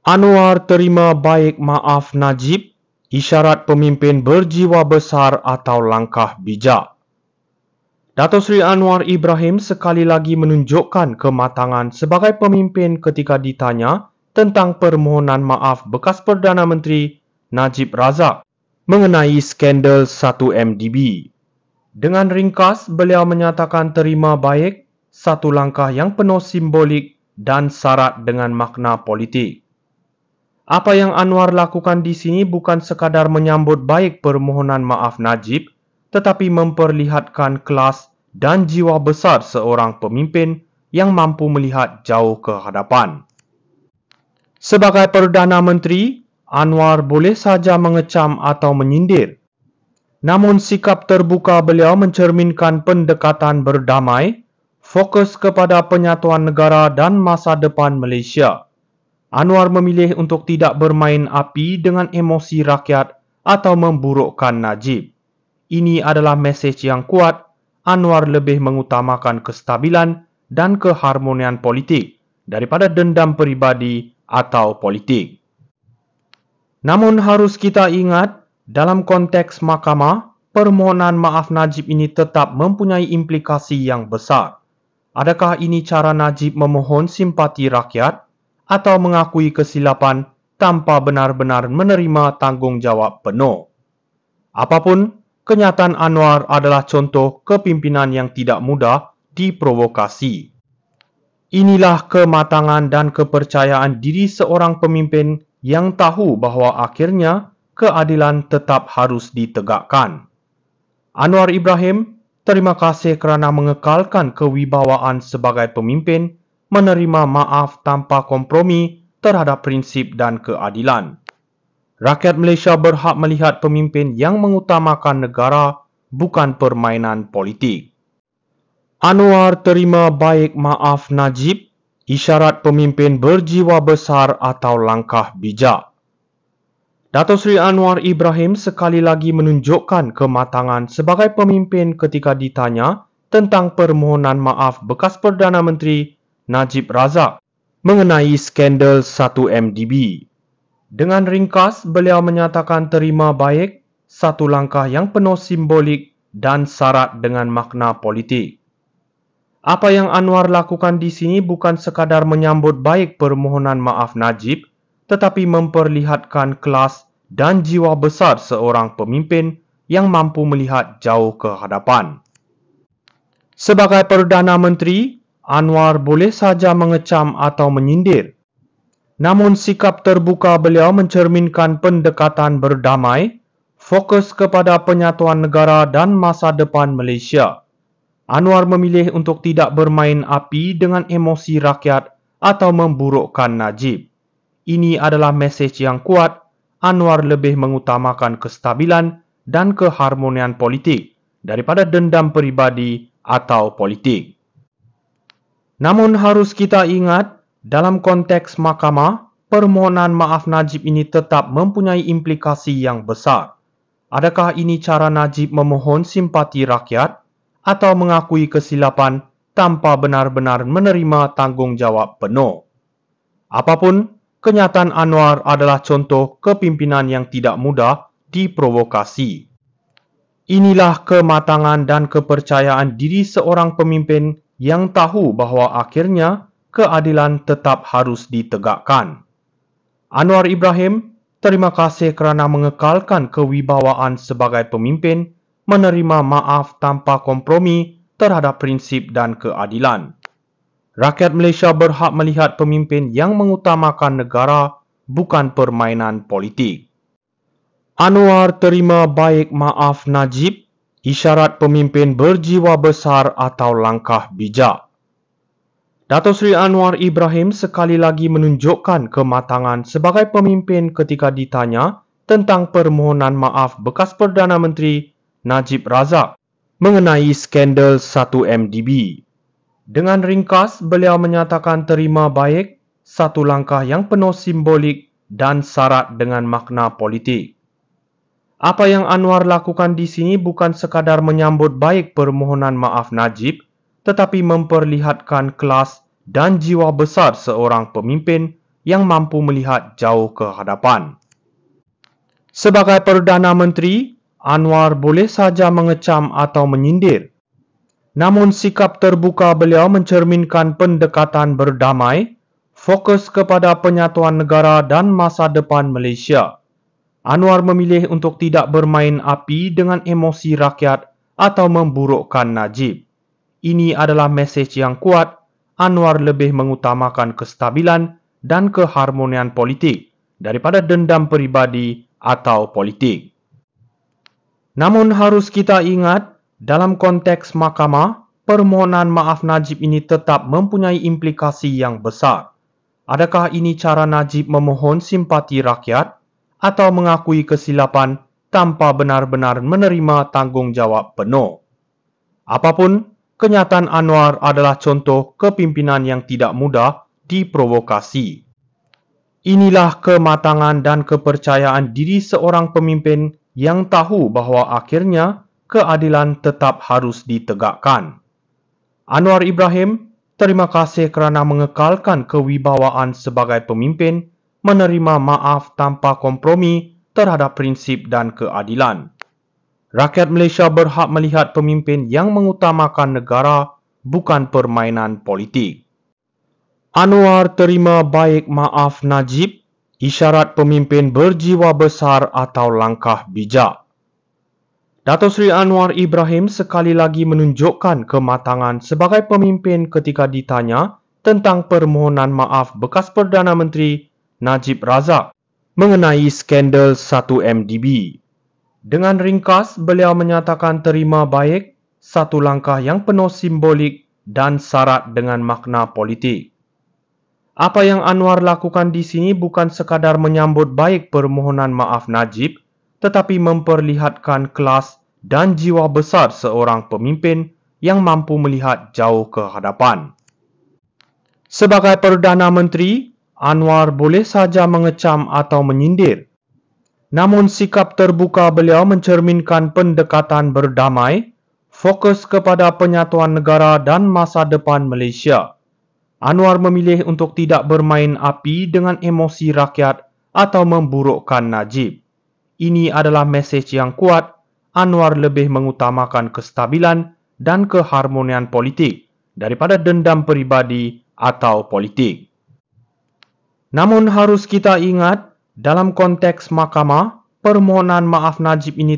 Anwar terima baik maaf Najib, isyarat pemimpin berjiwa besar atau langkah bijak. Dato' Sri Anwar Ibrahim sekali lagi menunjukkan kematangan sebagai pemimpin ketika ditanya tentang permohonan maaf bekas Perdana Menteri Najib Razak mengenai skandal 1MDB. Dengan ringkas, beliau menyatakan terima baik satu langkah yang penuh simbolik dan syarat dengan makna politik. Apa yang Anwar lakukan di sini bukan sekadar menyambut baik permohonan maaf Najib, tetapi memperlihatkan kelas dan jiwa besar seorang pemimpin yang mampu melihat jauh ke hadapan. Sebagai Perdana Menteri, Anwar boleh saja mengecam atau menyindir. Namun sikap terbuka beliau mencerminkan pendekatan berdamai, fokus kepada penyatuan negara dan masa depan Malaysia. Anwar memilih untuk tidak bermain api dengan emosi rakyat atau memburukkan Najib. Ini adalah mesej yang kuat. Anwar lebih mengutamakan kestabilan dan keharmonian politik daripada dendam peribadi atau politik. Namun harus kita ingat, dalam konteks mahkamah, permohonan maaf Najib ini tetap mempunyai implikasi yang besar. Adakah ini cara Najib memohon simpati rakyat atau mengakui kesilapan tanpa benar-benar menerima tanggungjawab penuh? Apapun, kenyataan Anwar adalah contoh kepimpinan yang tidak mudah diprovokasi. Inilah kematangan dan kepercayaan diri seorang pemimpin yang tahu bahawa akhirnya keadilan tetap harus ditegakkan. Anwar Ibrahim, terima kasih kerana mengekalkan kewibawaan sebagai pemimpin, menerima maaf tanpa kompromi terhadap prinsip dan keadilan. Rakyat Malaysia berhak melihat pemimpin yang mengutamakan negara, bukan permainan politik. Anwar terima baik maaf Najib, isyarat pemimpin berjiwa besar atau langkah bijak. Dato' Sri Anwar Ibrahim sekali lagi menunjukkan kematangan sebagai pemimpin ketika ditanya tentang permohonan maaf bekas Perdana Menteri Najib Razak mengenai skandal 1MDB. Dengan ringkas, beliau menyatakan terima baik satu langkah yang penuh simbolik dan syarat dengan makna politik. Apa yang Anwar lakukan di sini bukan sekadar menyambut baik permohonan maaf Najib, tetapi memperlihatkan kelas dan jiwa besar seorang pemimpin yang mampu melihat jauh ke hadapan. Sebagai Perdana Menteri, Anwar boleh saja mengecam atau menyindir. Namun sikap terbuka beliau mencerminkan pendekatan berdamai, fokus kepada penyatuan negara dan masa depan Malaysia. Anwar memilih untuk tidak bermain api dengan emosi rakyat atau memburukkan Najib. Ini adalah mesej yang kuat. Anwar lebih mengutamakan kestabilan dan keharmonian politik daripada dendam peribadi atau politik. Namun harus kita ingat, dalam konteks mahkamah, permohonan maaf Najib ini tetap mempunyai implikasi yang besar. Adakah ini cara Najib memohon simpati rakyat atau mengakui kesilapan tanpa benar-benar menerima tanggungjawab penuh? Apapun, kenyataan Anwar adalah contoh kepimpinan yang tidak mudah diprovokasi. Inilah kematangan dan kepercayaan diri seorang pemimpin yang tahu bahawa akhirnya keadilan tetap harus ditegakkan. Anwar Ibrahim, terima kasih kerana mengekalkan kewibawaan sebagai pemimpin, menerima maaf tanpa kompromi terhadap prinsip dan keadilan. Rakyat Malaysia berhak melihat pemimpin yang mengutamakan negara, bukan permainan politik. Anwar terima baik maaf Najib, isyarat pemimpin berjiwa besar atau langkah bijak. Dato' Sri Anwar Ibrahim sekali lagi menunjukkan kematangan sebagai pemimpin ketika ditanya tentang permohonan maaf bekas Perdana Menteri Najib Razak mengenai skandal 1MDB. Dengan ringkas, beliau menyatakan terima baik satu langkah yang penuh simbolik dan syarat dengan makna politik. Apa yang Anwar lakukan di sini bukan sekadar menyambut baik permohonan maaf Najib, tetapi memperlihatkan kelas dan jiwa besar seorang pemimpin yang mampu melihat jauh ke hadapan. Sebagai Perdana Menteri, Anwar boleh saja mengecam atau menyindir. Namun sikap terbuka beliau mencerminkan pendekatan berdamai, fokus kepada penyatuan negara dan masa depan Malaysia. Anwar memilih untuk tidak bermain api dengan emosi rakyat atau memburukkan Najib. Ini adalah mesej yang kuat. Anwar lebih mengutamakan kestabilan dan keharmonian politik daripada dendam peribadi atau politik. Namun harus kita ingat, dalam konteks mahkamah, permohonan maaf Najib ini tetap mempunyai implikasi yang besar. Adakah ini cara Najib memohon simpati rakyat atau mengakui kesilapan tanpa benar-benar menerima tanggungjawab penuh? Apapun, kenyataan Anwar adalah contoh kepimpinan yang tidak mudah diprovokasi. Inilah kematangan dan kepercayaan diri seorang pemimpin yang tahu bahawa akhirnya keadilan tetap harus ditegakkan. Anwar Ibrahim, terima kasih kerana mengekalkan kewibawaan sebagai pemimpin, menerima maaf tanpa kompromi terhadap prinsip dan keadilan. Rakyat Malaysia berhak melihat pemimpin yang mengutamakan negara, bukan permainan politik. Anwar terima baik maaf Najib, isyarat pemimpin berjiwa besar atau langkah bijak. Datuk Seri Anwar Ibrahim sekali lagi menunjukkan kematangan sebagai pemimpin ketika ditanya tentang permohonan maaf bekas Perdana Menteri Najib Razak mengenai skandal 1MDB. Dengan ringkas, beliau menyatakan terima baik satu langkah yang penuh simbolik dan syarat dengan makna politik. Apa yang Anwar lakukan di sini bukan sekadar menyambut baik permohonan maaf Najib, tetapi memperlihatkan kelas dan jiwa besar seorang pemimpin yang mampu melihat jauh ke hadapan. Sebagai Perdana Menteri, Anwar boleh saja mengecam atau menyindir. Namun sikap terbuka beliau mencerminkan pendekatan berdamai, fokus kepada penyatuan negara dan masa depan Malaysia. Anwar memilih untuk tidak bermain api dengan emosi rakyat atau memburukkan Najib. Ini adalah mesej yang kuat. Anwar lebih mengutamakan kestabilan dan keharmonian politik daripada dendam peribadi atau politik. Namun harus kita ingat, dalam konteks mahkamah, permohonan maaf Najib ini